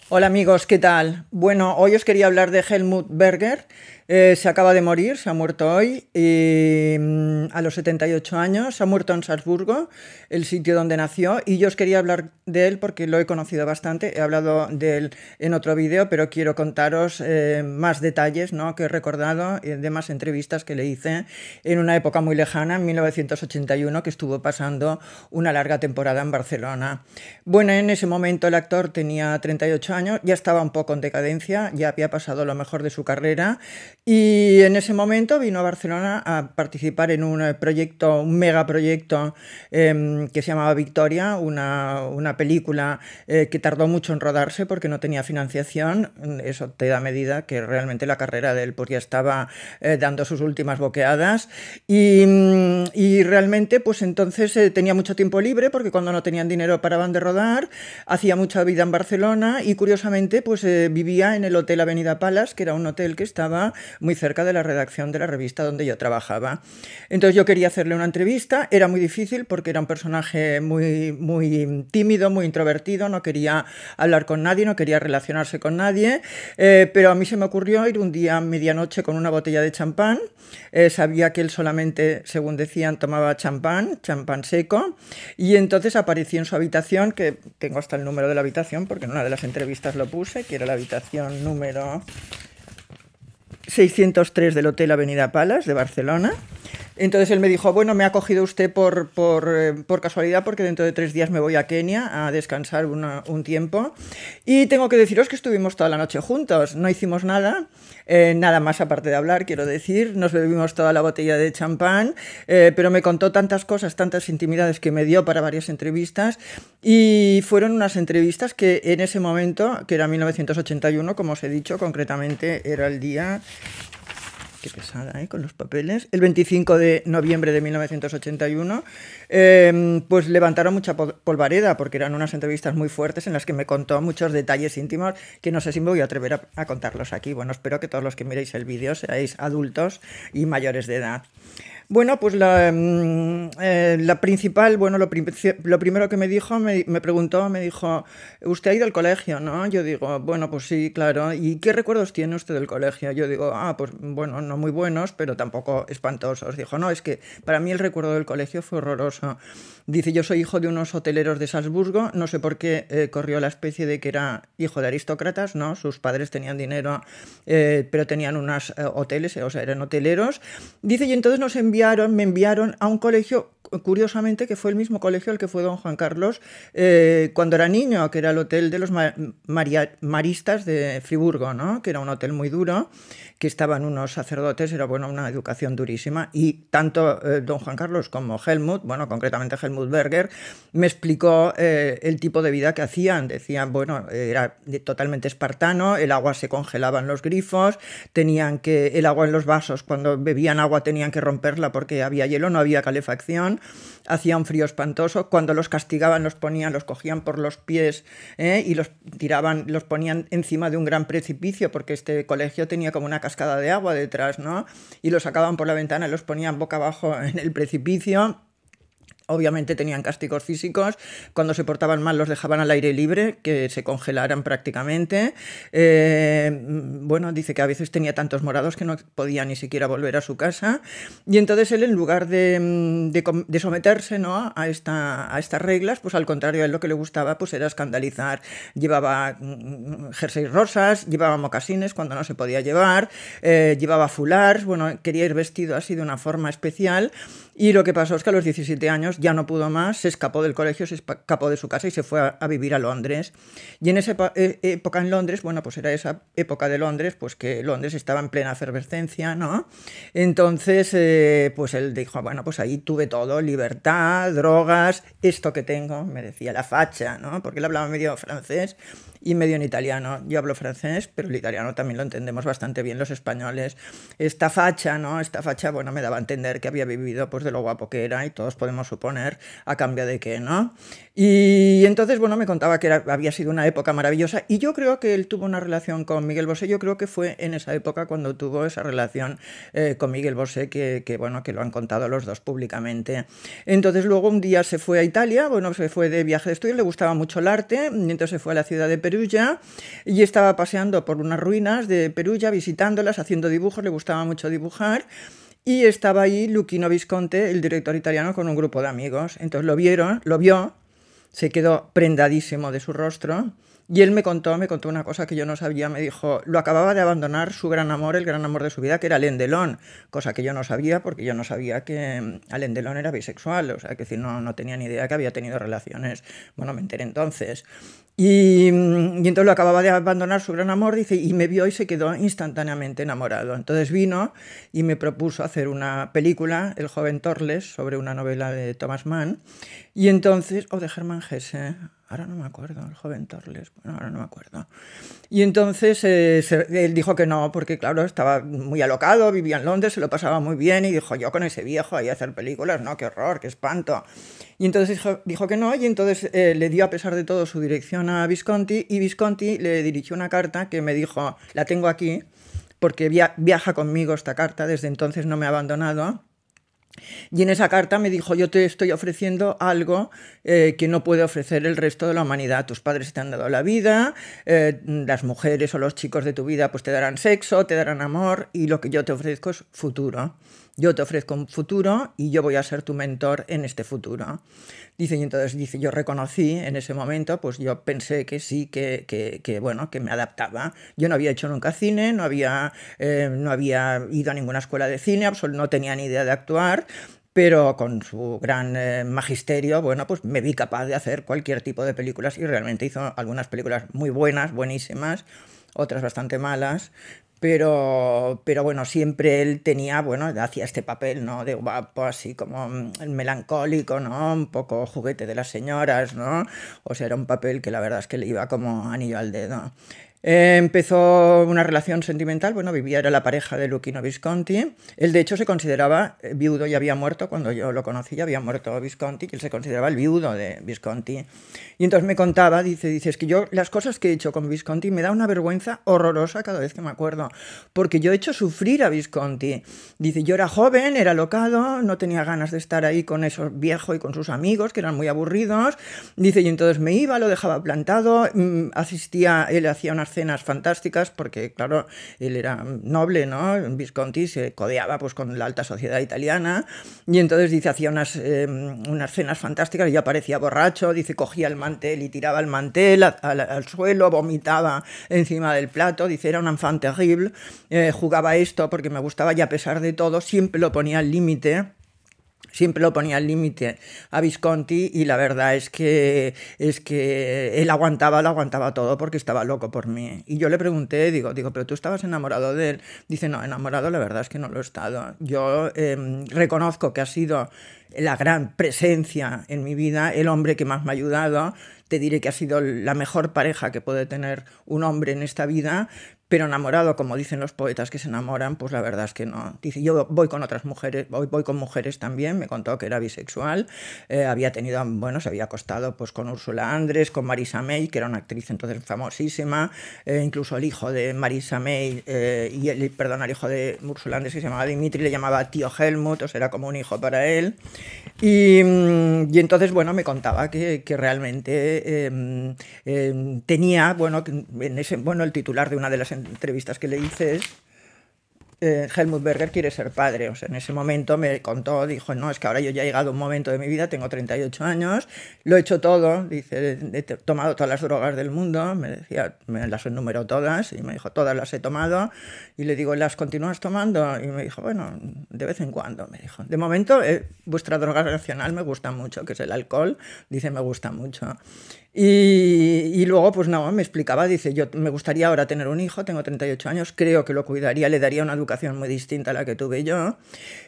Hola amigos, ¿qué tal? Bueno, hoy os quería hablar de Helmut Berger. Se acaba de morir, se ha muerto hoy a los 78 años. Se ha muerto en Salzburgo, el sitio donde nació. Y yo os quería hablar de él porque lo he conocido bastante. He hablado de él en otro vídeo, pero quiero contaros más detalles, ¿no?, que he recordado de más entrevistas que le hice en una época muy lejana, en 1981, que estuvo pasando una larga temporada en Barcelona. Bueno, en ese momento el actor tenía 38 años, ya estaba un poco en decadencia, ya había pasado lo mejor de su carrera y en ese momento vino a Barcelona a participar en un proyecto, un megaproyecto que se llamaba Victoria, una película que tardó mucho en rodarse porque no tenía financiación. Eso te da medida que realmente la carrera de él pues ya estaba dando sus últimas boqueadas y realmente pues entonces tenía mucho tiempo libre porque cuando no tenían dinero paraban de rodar, hacía mucha vida en Barcelona y curiosamente pues vivía en el Hotel Avenida Palace, que era un hotel que estaba muy cerca de la redacción de la revista donde yo trabajaba. Entonces yo quería hacerle una entrevista, era muy difícil porque era un personaje muy tímido, muy introvertido, no quería hablar con nadie, no quería relacionarse con nadie, pero a mí se me ocurrió ir un día a medianoche con una botella de champán. Sabía que él solamente, según decían, tomaba champán seco, y entonces aparecí en su habitación, que tengo hasta el número de la habitación porque en una de las entrevistas lo puse, que era la habitación número 603 del Hotel Avenida Palace de Barcelona. Entonces él me dijo, bueno, me ha cogido usted por casualidad porque dentro de 3 días me voy a Kenia a descansar un tiempo. Y tengo que deciros que estuvimos toda la noche juntos, no hicimos nada, nada más aparte de hablar, quiero decir, nos bebimos toda la botella de champán, pero me contó tantas cosas, tantas intimidades que me dio para varias entrevistas y fueron unas entrevistas que en ese momento, que era 1981, como os he dicho, concretamente era el día... Qué pesada, con los papeles. El 25 de noviembre de 1981, pues levantaron mucha polvareda porque eran unas entrevistas muy fuertes en las que me contó muchos detalles íntimos que no sé si me voy a atrever a contarlos aquí. Bueno, espero que todos los que miréis el vídeo seáis adultos y mayores de edad. Bueno, pues la principal, bueno, lo primero que me dijo, me preguntó, me dijo, ¿usted ha ido al colegio, no? Yo digo, bueno, pues sí, claro. ¿Y qué recuerdos tiene usted del colegio? Yo digo, pues bueno, no muy buenos, pero tampoco espantosos. Dijo, no, es que para mí el recuerdo del colegio fue horroroso. Dice, yo soy hijo de unos hoteleros de Salzburgo, no sé por qué corrió la especie de que era hijo de aristócratas, ¿no? Sus padres tenían dinero, pero tenían unos hoteles, o sea, eran hoteleros. Dice, y entonces me enviaron a un colegio, curiosamente, que fue el mismo colegio al que fue don Juan Carlos cuando era niño, que era el hotel de los maristas de Friburgo, ¿no? Que era un hotel muy duro, que estaban unos sacerdotes, era bueno, una educación durísima, y tanto don Juan Carlos como Helmut, bueno, concretamente Helmut Berger, me explicó el tipo de vida que hacían. Decían, bueno, era totalmente espartano, el agua se congelaba en los grifos, tenían que, el agua en los vasos, cuando bebían agua tenían que romperla porque había hielo, no había calefacción, hacía un frío espantoso, cuando los castigaban los cogían por los pies y los tiraban, los ponían encima de un gran precipicio porque este colegio tenía como una cascada de agua detrás, ¿no? Y los sacaban por la ventana y los ponían boca abajo en el precipicio. Obviamente tenían castigos físicos, cuando se portaban mal los dejaban al aire libre, que se congelaran prácticamente. Bueno, dice que a veces tenía tantos morados que no podía ni siquiera volver a su casa. Y entonces él, en lugar de someterse, ¿no?, a estas reglas, pues al contrario, a él lo que le gustaba pues era escandalizar. Llevaba jerseys rosas, llevaba mocasines cuando no se podía llevar, llevaba fulars, bueno, quería ir vestido así de una forma especial. Y lo que pasó es que a los 17 años ya no pudo más, se escapó del colegio, se escapó de su casa y se fue a vivir a Londres. Y en esa época en Londres, bueno, pues era esa época de Londres, pues que Londres estaba en plena efervescencia, ¿no? Entonces, pues él dijo, bueno, pues ahí tuve todo, libertad, drogas, esto que tengo, me decía, la facha, ¿no? Porque él hablaba medio francés y medio en italiano. Yo hablo francés, pero el italiano también lo entendemos bastante bien los españoles. Esta facha, ¿no? Esta facha, bueno, me daba a entender que había vivido pues de lo guapo que era, y todos podemos suponer poner a cambio de qué, ¿no? Y entonces, bueno, me contaba que había sido una época maravillosa y yo creo que él tuvo una relación con Miguel Bosé, yo creo que fue en esa época cuando tuvo esa relación con Miguel Bosé, bueno, que lo han contado los dos públicamente. Entonces luego un día se fue a Italia, bueno, se fue de viaje de estudio, le gustaba mucho el arte, y entonces se fue a la ciudad de Perugia y estaba paseando por unas ruinas de Perugia, visitándolas, haciendo dibujos, le gustaba mucho dibujar. Y estaba ahí Luchino Visconti, el director italiano, con un grupo de amigos. Entonces lo vio, se quedó prendadísimo de su rostro y él me contó una cosa que yo no sabía. Me dijo, lo acababa de abandonar su gran amor, el gran amor de su vida, que era Alain Delon, cosa que yo no sabía porque yo no sabía que Alain Delon era bisexual, o sea, que decir, no tenía ni idea que había tenido relaciones. Bueno, me enteré entonces. Y entonces lo acababa de abandonar su gran amor, dice, y me vio y se quedó instantáneamente enamorado. Entonces vino y me propuso hacer una película, El joven Torles, sobre una novela de Thomas Mann, y entonces, o de Hermann Hesse, ahora no me acuerdo, El joven Torles, bueno, ahora no me acuerdo. Y entonces él dijo que no, porque claro, estaba muy alocado, vivía en Londres, se lo pasaba muy bien y dijo, yo con ese viejo ahí a hacer películas, no, qué horror, qué espanto. Y entonces dijo que no, y entonces le dio a pesar de todo su dirección a Visconti, y Visconti le dirigió una carta que me dijo, la tengo aquí, porque viaja conmigo esta carta, desde entonces no me ha abandonado. Y en esa carta me dijo, yo te estoy ofreciendo algo que no puede ofrecer el resto de la humanidad. Tus padres te han dado la vida, las mujeres o los chicos de tu vida pues te darán sexo, te darán amor, y lo que yo te ofrezco es futuro. Yo te ofrezco un futuro y yo voy a ser tu mentor en este futuro. Dice, y entonces dice, yo reconocí en ese momento, pues yo pensé que sí, bueno, que me adaptaba. Yo no había hecho nunca cine, no había ido a ninguna escuela de cine, no tenía ni idea de actuar, pero con su gran magisterio, bueno, pues me vi capaz de hacer cualquier tipo de películas y realmente hizo algunas películas muy buenas, buenísimas, otras bastante malas. Pero bueno, siempre él tenía, bueno, hacía este papel, ¿no? De guapo, así como melancólico, ¿no? Un poco juguete de las señoras, ¿no? O sea, era un papel que la verdad es que le iba como anillo al dedo. Empezó una relación sentimental, bueno, era la pareja de Luchino Visconti. Él, de hecho, se consideraba viudo y había muerto, cuando yo lo conocí, ya había muerto Visconti, y él se consideraba el viudo de Visconti. Y entonces me contaba, dice, es que yo las cosas que he hecho con Visconti me da una vergüenza horrorosa cada vez que me acuerdo, porque yo he hecho sufrir a Visconti. Dice, yo era joven, era alocado, no tenía ganas de estar ahí con esos viejos y con sus amigos, que eran muy aburridos. Dice, y entonces me iba, lo dejaba plantado, él hacía unas cenas fantásticas, porque claro, él era noble, ¿no? Visconti se codeaba pues con la alta sociedad italiana, y entonces dice, hacía unas cenas fantásticas, y yo aparecía borracho, dice, cogía el mantel y tiraba el mantel al suelo, vomitaba encima del plato, dice, era un enfant terrible, jugaba esto porque me gustaba, y a pesar de todo siempre lo ponía al límite. Siempre lo ponía al límite a Visconti, y la verdad es que él lo aguantaba todo porque estaba loco por mí. Y yo le pregunté, digo, pero tú estabas enamorado de él. Dice, no, enamorado la verdad es que no lo he estado. Yo reconozco que ha sido la gran presencia en mi vida, el hombre que más me ha ayudado. Te diré que ha sido la mejor pareja que puede tener un hombre en esta vida, pero enamorado, como dicen los poetas que se enamoran, pues la verdad es que no. Dice, yo voy con otras mujeres, voy con mujeres también, me contó que era bisexual, había tenido, bueno, se había acostado pues con Úrsula Andrés, con Marisa May, que era una actriz entonces famosísima, incluso el hijo de Marisa May, el hijo de Úrsula Andrés, que se llamaba Dimitri, le llamaba tío Helmut, o sea, era como un hijo para él. Y entonces, bueno, me contaba que realmente tenía, bueno, el titular de una de las entrevistas que le hice es Helmut Berger quiere ser padre. O sea, en ese momento me contó, dijo, no, es que ahora yo ya he llegado a un momento de mi vida, tengo 38 años, lo he hecho todo, dice, he tomado todas las drogas del mundo, me decía, me las enumeró todas, y me dijo, todas las he tomado, y le digo, ¿las continúas tomando? Y me dijo, bueno, de vez en cuando, me dijo. De momento, vuestra droga nacional me gusta mucho, que es el alcohol, dice, me gusta mucho. Y luego, pues no, me explicaba, dice, yo me gustaría ahora tener un hijo, tengo 38 años, creo que lo cuidaría, le daría una educación muy distinta a la que tuve yo,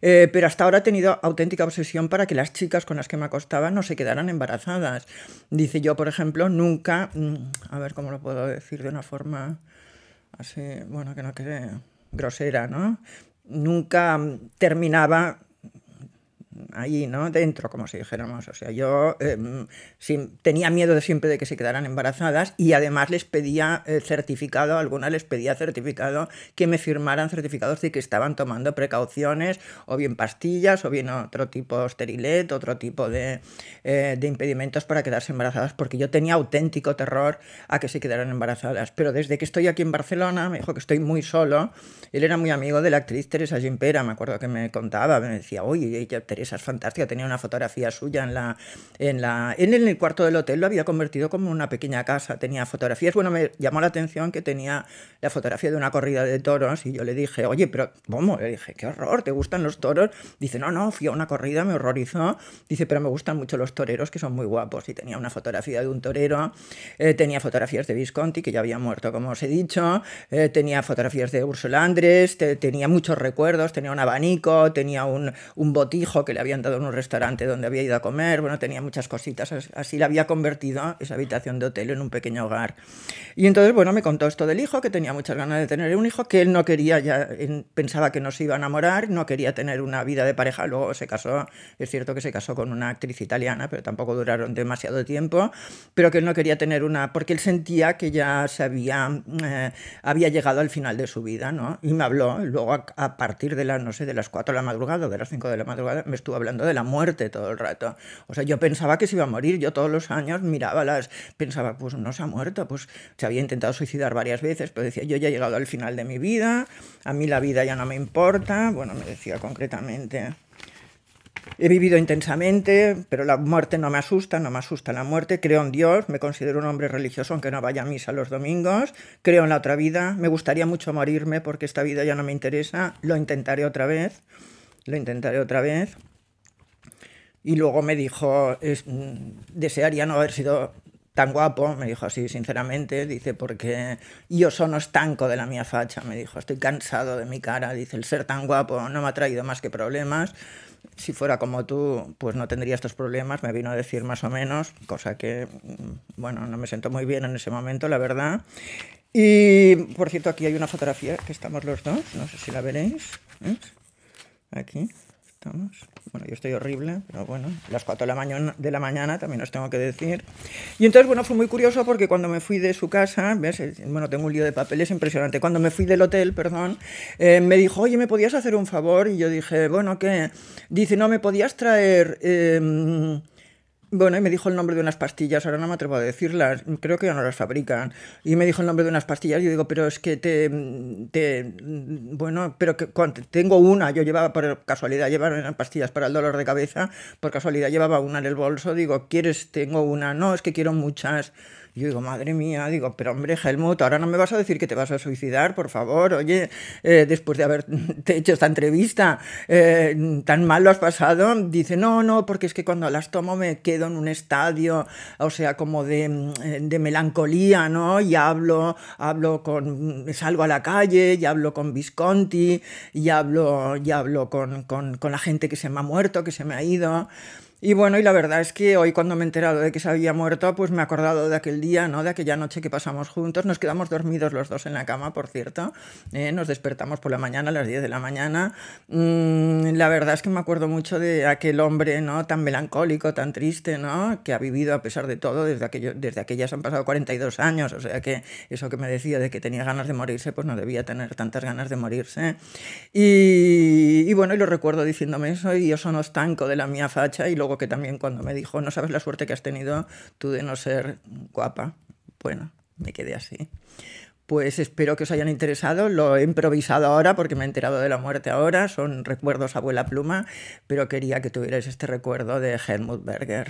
pero hasta ahora he tenido auténtica obsesión para que las chicas con las que me acostaba no se quedaran embarazadas. Dice, yo, por ejemplo, nunca, a ver cómo lo puedo decir de una forma así, bueno, que no quede grosera, ¿no? Nunca terminaba ahí, ¿no? Dentro, como si dijéramos. O sea, yo tenía miedo siempre de que se quedaran embarazadas y además les pedía certificado, a algunas les pedía certificado, que me firmaran certificados de que estaban tomando precauciones, o bien pastillas, o bien otro tipo Sterilet, otro tipo de impedimentos para quedarse embarazadas, porque yo tenía auténtico terror a que se quedaran embarazadas. Pero desde que estoy aquí en Barcelona, me dijo que estoy muy solo. Él era muy amigo de la actriz Teresa Gimpera, me acuerdo que me contaba, me decía, oye, ella, Teresa es fantástica, tenía una fotografía suya en el cuarto del hotel, lo había convertido como una pequeña casa, tenía fotografías. Bueno, me llamó la atención que tenía la fotografía de una corrida de toros y yo le dije, oye, pero ¿cómo? Le dije, qué horror, ¿te gustan los toros? Dice, no, no, fui a una corrida, me horrorizó. Dice, pero me gustan mucho los toreros, que son muy guapos. Y tenía una fotografía de un torero, tenía fotografías de Visconti, que ya había muerto, como os he dicho, tenía fotografías de Ursula Andrés, tenía muchos recuerdos, tenía un abanico, tenía un botijo que le habían dado en un restaurante donde había ido a comer, bueno, tenía muchas cositas, así la había convertido esa habitación de hotel en un pequeño hogar. Y entonces, bueno, me contó esto del hijo, que tenía muchas ganas de tener un hijo, que él no quería, ya pensaba que no se iba a enamorar, no quería tener una vida de pareja, luego se casó, es cierto que se casó con una actriz italiana, pero tampoco duraron demasiado tiempo, pero que él no quería tener una, porque él sentía que ya se había llegado al final de su vida, ¿no? Y me habló, luego a partir de las, no sé, de las 4 de la madrugada o de las 5 de la madrugada, me estuvo hablando de la muerte todo el rato. O sea, yo pensaba que se iba a morir, yo todos los años pensaba, pues no se ha muerto, pues se había intentado suicidar varias veces, pero decía, yo ya he llegado al final de mi vida, a mí la vida ya no me importa, bueno, me decía concretamente, he vivido intensamente, pero la muerte no me asusta la muerte, creo en Dios, me considero un hombre religioso aunque no vaya a misa los domingos, creo en la otra vida, me gustaría mucho morirme porque esta vida ya no me interesa, lo intentaré otra vez. Y luego me dijo, desearía no haber sido tan guapo, me dijo así sinceramente, dice, porque yo sono stanco de la mía facha, me dijo, estoy cansado de mi cara, dice, el ser tan guapo no me ha traído más que problemas, si fuera como tú, pues no tendría estos problemas, me vino a decir más o menos, cosa que, bueno, no me sentó muy bien en ese momento, la verdad. Y, por cierto, aquí hay una fotografía que estamos los dos, no sé si la veréis, ¿eh? Aquí estamos. Bueno, yo estoy horrible, pero bueno, las 4 de la mañana también os tengo que decir. Y entonces, bueno, fue muy curioso porque cuando me fui de su casa, ¿ves? Bueno, tengo un lío de papeles impresionante. Cuando me fui del hotel, perdón, me dijo, oye, ¿me podías hacer un favor? Y yo dije, bueno, ¿qué? Dice, no, ¿me podías traer...? Bueno, y me dijo el nombre de unas pastillas, ahora no me atrevo a decirlas, creo que ya no las fabrican. Y me dijo el nombre de unas pastillas y yo digo, pero es que bueno, pero que cuando tengo una, yo llevaba por casualidad, llevaba pastillas para el dolor de cabeza, por casualidad llevaba una en el bolso, digo, ¿quieres? Tengo una, no, es que quiero muchas. Y yo digo, madre mía, digo, pero hombre, Helmut, ahora no me vas a decir que te vas a suicidar, por favor, oye, después de haberte hecho esta entrevista, tan mal lo has pasado. Dice, no, no, porque es que cuando las tomo me quedo en un estadio, o sea, como de melancolía, ¿no? Y salgo a la calle, y hablo con Visconti, y hablo con la gente que se me ha muerto, que se me ha ido. Y bueno, y la verdad es que hoy cuando me he enterado de que se había muerto, pues me he acordado de aquel día, ¿no? De aquella noche que pasamos juntos. Nos quedamos dormidos los dos en la cama, por cierto. Nos despertamos por la mañana, a las 10 de la mañana. La verdad es que me acuerdo mucho de aquel hombre, ¿no? Tan melancólico, tan triste, ¿no? Que ha vivido a pesar de todo. Desde aquellas han pasado 42 años. O sea que eso que me decía de que tenía ganas de morirse, pues no debía tener tantas ganas de morirse. Y bueno, y lo recuerdo diciéndome eso, y yo sono stanco de la mía facha, y luego que también cuando me dijo, no sabes la suerte que has tenido tú de no ser guapa. Bueno, me quedé así. Pues espero que os hayan interesado, lo he improvisado ahora porque me he enterado de la muerte ahora, son recuerdos abuela pluma, pero quería que tuvierais este recuerdo de Helmut Berger.